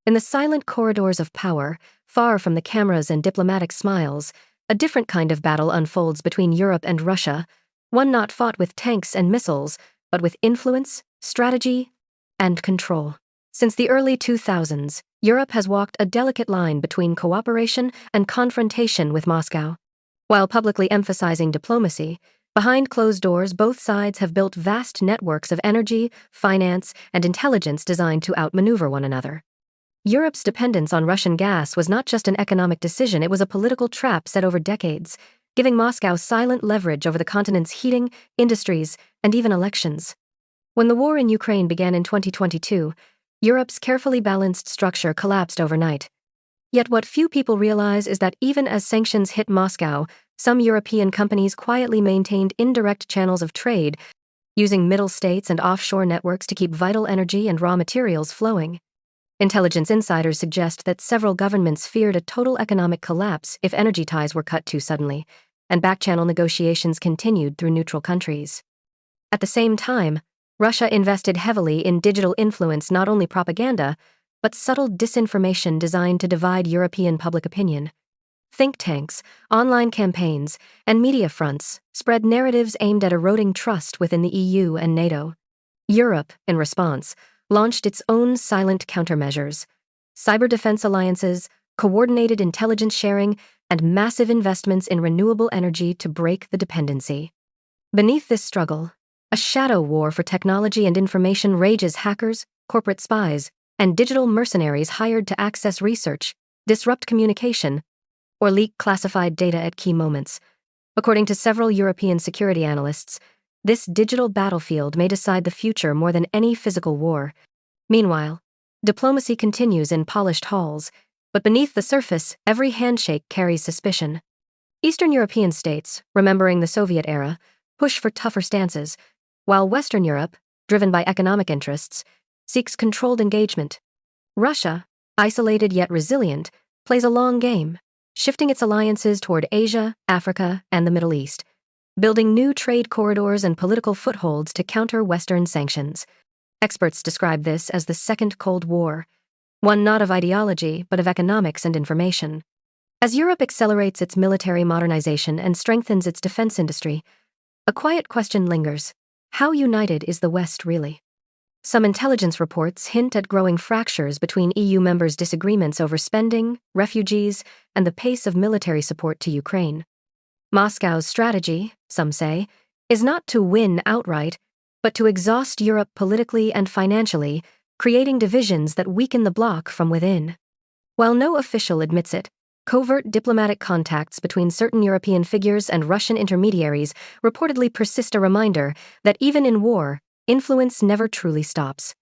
In the silent corridors of power, far from the cameras and diplomatic smiles, a different kind of battle unfolds between Europe and Russia, one not fought with tanks and missiles, but with influence, strategy, and control. Since the early 2000s, Europe has walked a delicate line between cooperation and confrontation with Moscow. While publicly emphasizing diplomacy, behind closed doors, both sides have built vast networks of energy, finance, and intelligence designed to outmaneuver one another. Europe's dependence on Russian gas was not just an economic decision, it was a political trap set over decades, giving Moscow silent leverage over the continent's heating, industries, and even elections. When the war in Ukraine began in 2022, Europe's carefully balanced structure collapsed overnight. Yet what few people realize is that even as sanctions hit Moscow, some European companies quietly maintained indirect channels of trade, using middle states and offshore networks to keep vital energy and raw materials flowing. Intelligence insiders suggest that several governments feared a total economic collapse if energy ties were cut too suddenly, and back-channel negotiations continued through neutral countries. At the same time, Russia invested heavily in digital influence, not only propaganda, but subtle disinformation designed to divide European public opinion. Think tanks, online campaigns, and media fronts spread narratives aimed at eroding trust within the EU and NATO. Europe, in response, launched its own silent countermeasures: cyber defense alliances, coordinated intelligence sharing, and massive investments in renewable energy to break the dependency. Beneath this struggle, a shadow war for technology and information rages. Hackers, corporate spies, and digital mercenaries hired to access research, disrupt communication, or leak classified data at key moments. According to several European security analysts, this digital battlefield may decide the future more than any physical war. Meanwhile, diplomacy continues in polished halls, but beneath the surface, every handshake carries suspicion. Eastern European states, remembering the Soviet era, push for tougher stances, while Western Europe, driven by economic interests, seeks controlled engagement. Russia, isolated yet resilient, plays a long game, shifting its alliances toward Asia, Africa, and the Middle East, building new trade corridors and political footholds to counter Western sanctions. Experts describe this as the Second Cold War, one not of ideology but of economics and information. As Europe accelerates its military modernization and strengthens its defense industry, a quiet question lingers: how united is the West really? Some intelligence reports hint at growing fractures between EU members' disagreements over spending, refugees, and the pace of military support to Ukraine. Moscow's strategy, some say, is not to win outright, but to exhaust Europe politically and financially, creating divisions that weaken the bloc from within. While no official admits it, covert diplomatic contacts between certain European figures and Russian intermediaries reportedly persist, a reminder that even in war, influence never truly stops.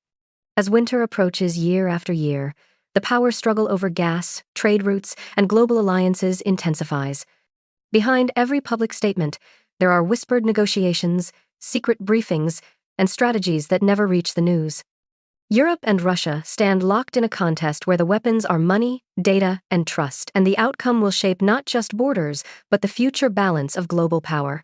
As winter approaches year after year, the power struggle over gas, trade routes, and global alliances intensifies. Behind every public statement, there are whispered negotiations, secret briefings, and strategies that never reach the news. Europe and Russia stand locked in a contest where the weapons are money, data, and trust, and the outcome will shape not just borders, but the future balance of global power.